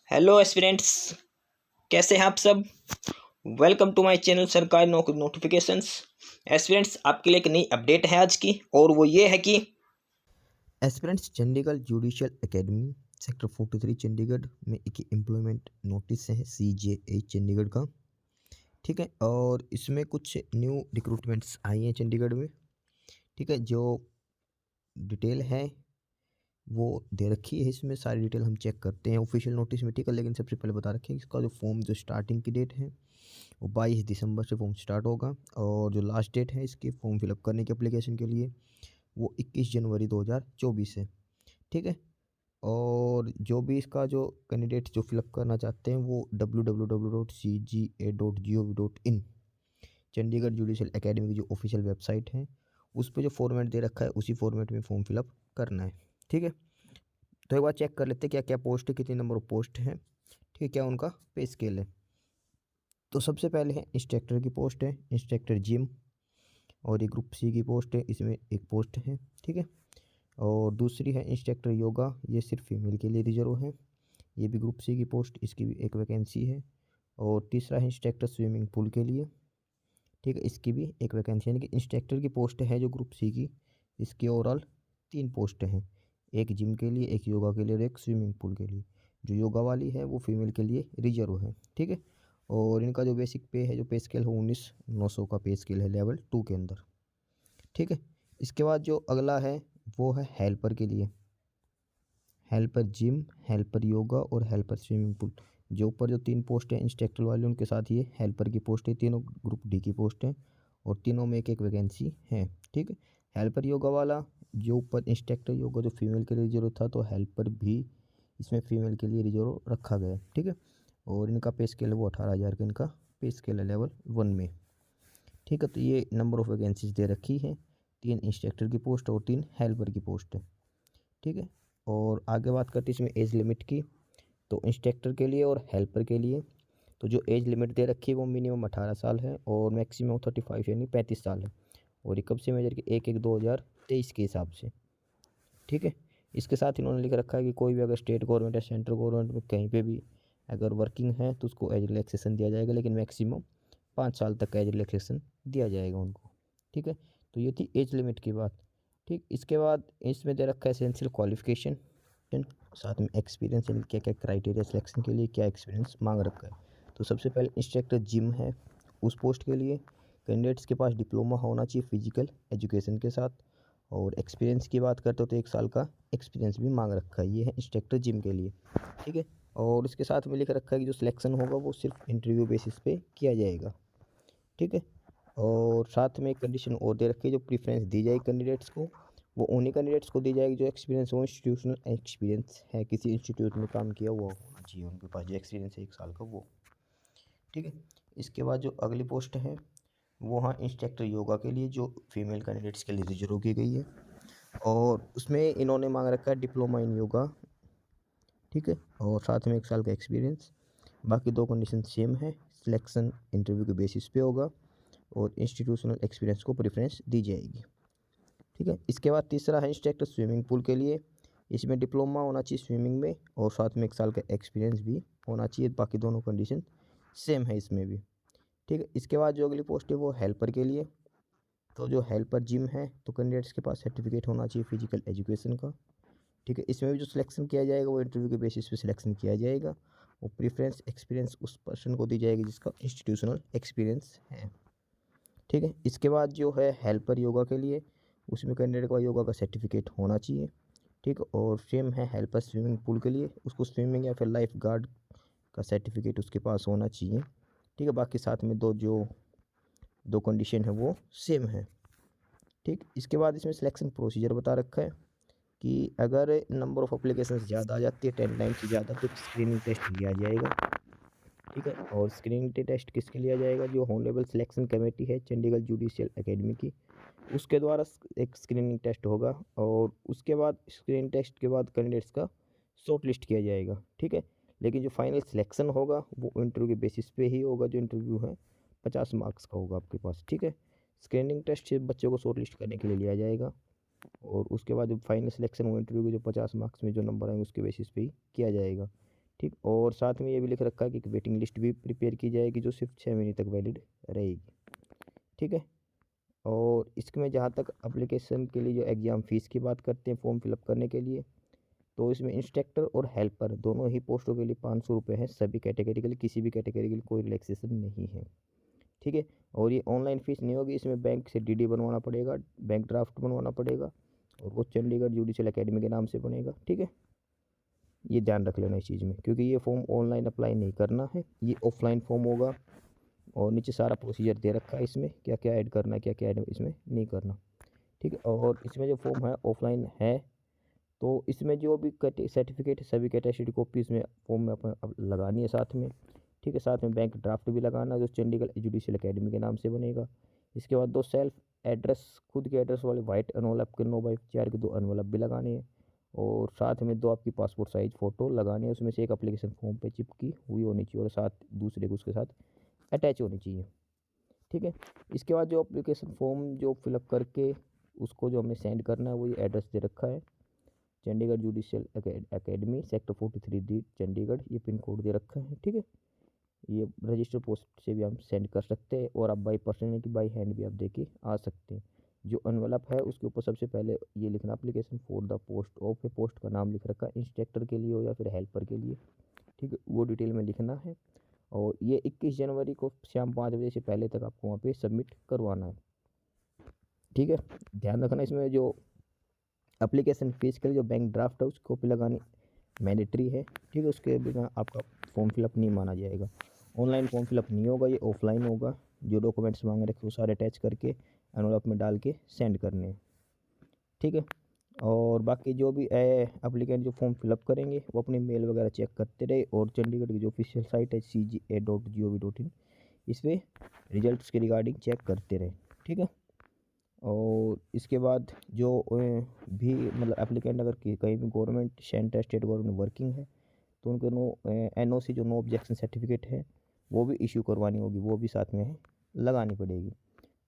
Hello aspirants, कैसे हैं आप सब। वेलकम टू माय चैनल सरकारी नौकरी नोटिफिकेशंस। एस्पिरेंट्स, आपके लिए एक नई अपडेट है आज की, और वो ये है कि aspirants Chandigarh judicial academy sector 43 Chandigarh में एक एम्प्लॉयमेंट नोटिस है CJA चंडीगढ़ का। ठीक है, और इसमें कुछ न्यू रिक्रूटमेंट्स आई हैं चंडीगढ़ में। ठीक है, जो डिटेल है वो दे रखी है, इसमें सारी डिटेल हम चेक करते हैं ऑफिशियल नोटिस में। ठीक है, लेकिन सबसे पहले बता रखें इसका जो फॉर्म जो स्टार्टिंग की डेट है वो 22 दिसंबर से फॉर्म स्टार्ट होगा, और जो लास्ट डेट है इसके फॉर्म फिलअप करने के एप्लीकेशन के लिए वो 21 जनवरी 2024 है। ठीक है, और जो भी इसका जो कैंडिडेट जो फिलअप करना चाहते हैं वो www.cga.gov.in चंडीगढ़ जुडिशल एकेडमी की जो ऑफिशियल वेबसाइट है उस पर जो फॉर्मेट दे रखा है उसी फॉर्मेट में फॉर्म फिलअप करना है। ठीक है, तो एक बार चेक कर लेते हैं क्या क्या पोस्ट है, कितनी नंबर ऑफ पोस्ट है। ठीक है, क्या उनका पे स्केल है। तो सबसे पहले है इंस्ट्रक्टर की पोस्ट है, इंस्ट्रक्टर जिम, और ये ग्रुप C की पोस्ट है, इसमें एक पोस्ट है। ठीक है, और दूसरी है इंस्ट्रक्टर योगा, ये सिर्फ फीमेल के लिए रिजर्व है, ये भी ग्रुप C की पोस्ट, इसकी भी एक वैकेंसी है। और तीसरा है इंस्ट्रक्टर स्विमिंग पूल के लिए। ठीक है, इसकी भी एक वैकेंसी है, यानी कि इंस्ट्रक्टर की पोस्ट है जो ग्रुप C की, इसकी ओवरऑल 3 पोस्ट हैं, एक जिम के लिए, एक योगा के लिए और एक स्विमिंग पूल के लिए। जो योगा वाली है वो फीमेल के लिए रिजर्व है। ठीक है, और इनका जो बेसिक पे है, जो पे स्केल है 19,900 का पे स्केल है लेवल 2 के अंदर। ठीक है, इसके बाद जो अगला है वो है हेल्पर के लिए, हेल्पर जिम, हेल्पर योगा और हेल्पर स्विमिंग पूल। जो ऊपर जो 3 पोस्ट हैं इंस्ट्रक्टर वाले, उनके साथ ये हेल्पर की पोस्ट है, तीनों ग्रुप D की पोस्ट है, और तीनों में एक एक वैकेंसी है। ठीक है, हेल्पर योगा वाला जो ऊपर इंस्ट्रक्टर योगा जो फीमेल के लिए रिजर्व था, तो हेल्पर भी इसमें फीमेल के लिए रिजर्व रखा गया है। ठीक है, और इनका पे स्केल है वो 18,000 का इनका पे स्केल है लेवल 1 में। ठीक है, तो ये नंबर ऑफ वैकेंसीज दे रखी है, 3 इंस्ट्रक्टर की पोस्ट और 3 हेल्पर की पोस्ट है। ठीक है, और आगे बात करते हैं इसमें एज लिमिट की। तो इंस्ट्रक्टर के लिए और हेल्पर के लिए तो जो एज लिमिट दे रखी है वो मिनिमम 18 साल है और मैक्सिमम 35 यानी 35 साल है, और ये कब से मेजर के 1/1/2023 के हिसाब से। ठीक है, इसके साथ इन्होंने लिख रखा है कि कोई भी अगर स्टेट गवर्नमेंट या सेंट्रल गवर्नमेंट में कहीं पे भी अगर वर्किंग है तो उसको एज रिलैक्सेशन दिया जाएगा, लेकिन मैक्सिमम 5 साल तक का एज रिलैक्सेशन दिया जाएगा उनको। ठीक है, तो ये थी एज लिमिट की बात। ठीक, इसके बाद इसमें दे रखा है एसेंशियल क्वालिफिकेशन, साथ में एक्सपीरियंस, यानी क्या क्या क्राइटेरिया सिलेक्शन के लिए क्या एक्सपीरियंस मांग रखा है। तो सबसे पहले इंस्ट्रक्टर जिम है, उस पोस्ट के लिए कैंडिडेट्स के पास डिप्लोमा होना चाहिए फिजिकल एजुकेशन के साथ। और एक्सपीरियंस की बात करते हो तो 1 साल का एक्सपीरियंस भी मांग रखा है, ये है इंस्ट्रक्टर जिम के लिए। ठीक है, और इसके साथ में लिख रखा है कि जो सिलेक्शन होगा वो सिर्फ इंटरव्यू बेसिस पे किया जाएगा। ठीक है, और साथ में एक कंडीशन और दे रखी है, जो प्रीफरेंस दी जाएगी कैंडिडेट्स को वो उन्हीं कैंडिडेट्स को दी जाएगी जो एक्सपीरियंस हो, इंस्टीट्यूशनल एक्सपीरियंस है, किसी इंस्टीट्यूट में काम किया हुआ होना चाहिए उनके पास, जो एक्सपीरियंस है 1 साल का वो। ठीक है, इसके बाद जो अगली पोस्ट है वो हाँ इंस्ट्रक्टर योगा के लिए, जो फीमेल कैंडिडेट्स के लिए रिजर्व की गई है, और उसमें इन्होंने मांग रखा है डिप्लोमा इन योगा। ठीक है, और साथ में 1 साल का एक्सपीरियंस। बाकी 2 कंडीशन सेम है, सिलेक्शन इंटरव्यू के बेसिस पे होगा और इंस्टीट्यूशनल एक्सपीरियंस को प्रेफरेंस दी जाएगी। ठीक है, इसके बाद तीसरा है इंस्ट्रक्टर स्विमिंग पूल के लिए, इसमें डिप्लोमा होना चाहिए स्विमिंग में और साथ में 1 साल का एक्सपीरियंस भी होना चाहिए, बाकी दोनों कंडीशन सेम है इसमें भी। ठीक है, इसके बाद जो अगली पोस्ट है वो हेल्पर के लिए। तो जो हेल्पर जिम है तो कैंडिडेट्स के पास सर्टिफिकेट होना चाहिए फिजिकल एजुकेशन का। ठीक है, इसमें भी जो सिलेक्शन किया जाएगा वो इंटरव्यू के बेसिस पे सिलेक्शन किया जाएगा, और प्रेफरेंस एक्सपीरियंस उस पर्सन को दी जाएगी जिसका इंस्टीट्यूशनल एक्सपीरियंस है। ठीक है, इसके बाद जो है हेल्पर योगा के लिए, उसमें कैंडिडेट का योगा का सर्टिफिकेट होना चाहिए। ठीक है, और सेम है हेल्पर स्विमिंग पूल के लिए, उसको स्विमिंग या फिर लाइफ गार्ड का सर्टिफिकेट उसके पास होना चाहिए। ठीक है, बाकी साथ में दो कंडीशन है वो सेम है। ठीक, इसके बाद इसमें सिलेक्शन प्रोसीजर बता रखा है कि अगर नंबर ऑफ़ एप्लीकेशन ज़्यादा आ जाती है 10 टाइम से ज़्यादा तो स्क्रीनिंग टेस्ट लिया जाएगा। ठीक है, और स्क्रीनिंग टेस्ट किसके लिया जाएगा, जो होनरेबल सिलेक्शन कमेटी है चंडीगढ़ जुडिशियल एकेडमी की, उसके द्वारा एक स्क्रीनिंग टेस्ट होगा, और उसके बाद स्क्रीनिंग टेस्ट के बाद कैंडिडेट्स का शॉर्ट लिस्ट किया जाएगा। ठीक है, लेकिन जो फाइनल सिलेक्शन होगा वो इंटरव्यू के बेसिस पे ही होगा, जो इंटरव्यू है 50 मार्क्स का होगा आपके पास। ठीक है, स्क्रीनिंग टेस्ट सिर्फ बच्चों को शॉर्ट लिस्ट करने के लिए लिया जाएगा, और उसके बाद जब फाइनल सिलेक्शन हो इंटरव्यू के जो 50 मार्क्स में जो नंबर आएंगे उसके बेसिस पे ही किया जाएगा। ठीक। और साथ में ये भी लिख रखा है कि एक वेटिंग लिस्ट भी प्रिपेयर की जाएगी जो सिर्फ 6 महीने तक वैलिड रहेगी। ठीक है। और इसमें जहाँ तक एप्लीकेशन के लिए जो एग्ज़ाम फ़ीस की बात करते हैं फॉर्म फिलअप करने के लिए, तो इसमें इंस्ट्रक्टर और हेल्पर दोनों ही पोस्टों के लिए 500 रुपये है। सभी कैटेगरी के लिए, किसी भी कैटेगरी के लिए कोई रिलैक्सेशन नहीं है। ठीक है। और ये ऑनलाइन फ़ीस नहीं होगी, इसमें बैंक से डीडी बनवाना पड़ेगा, बैंक ड्राफ्ट बनवाना पड़ेगा, और वो चंडीगढ़ जुडिशल एकेडमी के नाम से बनेगा। ठीक है। ये ध्यान रख लेना इस चीज़ में, क्योंकि ये फॉर्म ऑनलाइन अप्लाई नहीं करना है, ये ऑफलाइन फॉर्म होगा। और नीचे सारा प्रोसीजर दे रखा है इसमें, क्या क्या ऐड करना है, क्या क्या ऐड इसमें नहीं करना। ठीक है। और इसमें जो फॉर्म है ऑफलाइन है, तो इसमें जो भी सर्टिफिकेट है सभी कैटेगरी कॉपी इसमें फॉर्म में अपना लगानी है साथ में। ठीक है। साथ में बैंक ड्राफ्ट भी लगाना है जो चंडीगढ़ जुडिशल एकेडमी के नाम से बनेगा। इसके बाद 2 सेल्फ एड्रेस, खुद के एड्रेस वाले वाइट एनवलप के 9x4 के 2 एनवलप भी लगाने हैं। और साथ में 2 आपकी पासपोर्ट साइज़ फ़ोटो लगानी है, उसमें से एक एप्लीकेशन फॉर्म पे चिपकी हुई होनी चाहिए और साथ दूसरे को उसके साथ अटैच होनी चाहिए। ठीक है। इसके बाद जो एप्लीकेशन फॉर्म जो फिलअप करके उसको जो हमने सेंड करना है, वो ये एड्रेस दे रखा है, Chandigarh judicial academy, sector 43D Chandigarh, ये पिन कोड दे रखा है। ठीक है। ये रजिस्टर पोस्ट से भी हम सेंड कर सकते हैं, और आप बाई पर्सन है कि बाई हैंड भी आप दे के आ सकते हैं। जो एनवलप है उसके ऊपर सबसे पहले ये लिखना application for the post of, post का नाम लिख रखा है, इंस्ट्रक्टर के लिए हो या फिर हेल्पर के लिए। ठीक है। वो डिटेल में लिखना है, और ये 21 जनवरी को शाम 5 बजे से पहले तक आपको वहाँ पे सबमिट करवाना है। ठीक है। ध्यान रखना इसमें जो एप्लीकेशन फीस के लिए जो बैंक ड्राफ्ट है उसकी कॉपी लगानी मैंडेटरी है। ठीक है। उसके बिना आपका फॉर्म फिलअप नहीं माना जाएगा। ऑनलाइन फॉर्म फिलअप नहीं होगा, ये ऑफलाइन होगा। जो डॉक्यूमेंट्स मांगे रखे वो सारे अटैच करके एनवलप में डाल के सेंड करने हैं। ठीक है। और बाकी जो भी एप्लीकेंट जो फॉर्म फिलअप करेंगे वो अपनी मेल वगैरह चेक करते रहे, और चंडीगढ़ की जो ऑफिशियल साइट है CGA.gov.in, इस पर रिजल्ट्स के रिगार्डिंग चेक करते रहे। ठीक है। और इसके बाद जो भी मतलब एप्लीकेंट अगर कहीं भी government centre state government working है, तो उनको NOC जो नो ऑब्जेक्शन सर्टिफिकेट है वो भी इशू करवानी होगी, वो भी साथ में लगानी पड़ेगी।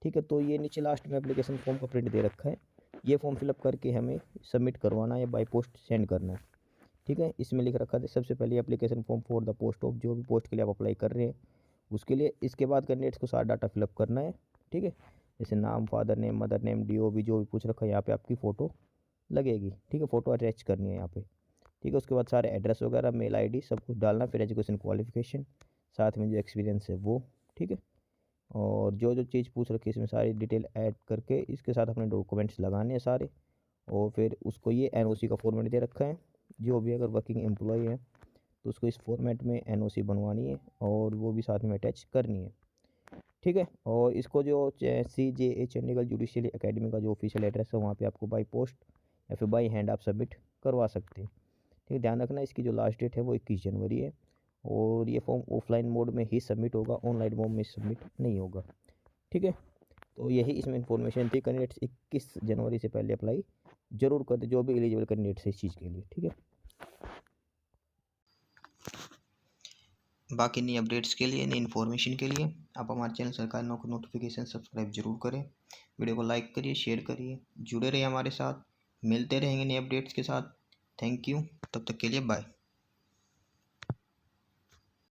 ठीक है। तो ये नीचे लास्ट में एप्लीकेशन फॉर्म का प्रिंट दे रखा है, ये फॉर्म फिलअप करके हमें सबमिट करवाना है या बाई पोस्ट सेंड करना है। ठीक है। इसमें लिख रखा था सबसे पहले application form for the post of, जो भी पोस्ट के लिए आप अप्लाई कर रहे हैं उसके लिए। इसके बाद कैंडिडेट्स को सारा डाटा फिलअप करना है। ठीक है। जैसे नाम, father name, mother name, DOB जो भी पूछ रखा है यहाँ पे आपकी फ़ोटो लगेगी। ठीक है। फ़ोटो अटैच करनी है यहाँ पे। ठीक है। उसके बाद सारे एड्रेस वगैरह, मेल ID सब कुछ डालना, फिर एजुकेशन क्वालिफिकेशन, साथ में जो एक्सपीरियंस है वो। ठीक है। और जो जो चीज़ पूछ रखी है इसमें सारी डिटेल ऐड करके इसके साथ अपने डॉक्यूमेंट्स लगाने हैं सारे। और फिर उसको ये NOC का फॉर्मेट दे रखा है, जो भी अगर वर्किंग एम्प्लॉय है तो उसको इस फॉर्मेट में NOC बनवानी है और वो भी साथ में अटैच करनी है। ठीक है। और इसको जो CJA चंडीगढ़ जुडिशियल एकेडमी का जो ऑफिशियल एड्रेस है वहाँ पे आपको बाई पोस्ट या फिर बाई हैंड आप सबमिट करवा सकते हैं। ठीक है। ध्यान रखना इसकी जो लास्ट डेट है वो 21 जनवरी है, और ये फॉर्म ऑफलाइन मोड में ही सबमिट होगा, ऑनलाइन मोड में सबमिट नहीं होगा। ठीक है। तो यही इसमें इन्फॉर्मेशन थी। कैंडिडेट्स 21 जनवरी से पहले अप्लाई जरूर कर दे, जो भी एलिजिबल कैंडिडेट्स है इस चीज़ के लिए। ठीक है। बाकी नई अपडेट्स के लिए, नई इन्फॉर्मेशन के लिए आप हमारे चैनल सरकारी नौकरी नोटिफिकेशन सब्सक्राइब जरूर करें। वीडियो को लाइक करिए, शेयर करिए, जुड़े रहिए हमारे साथ। मिलते रहेंगे नए अपडेट्स के साथ। Thank you. तब तक के लिए बाय।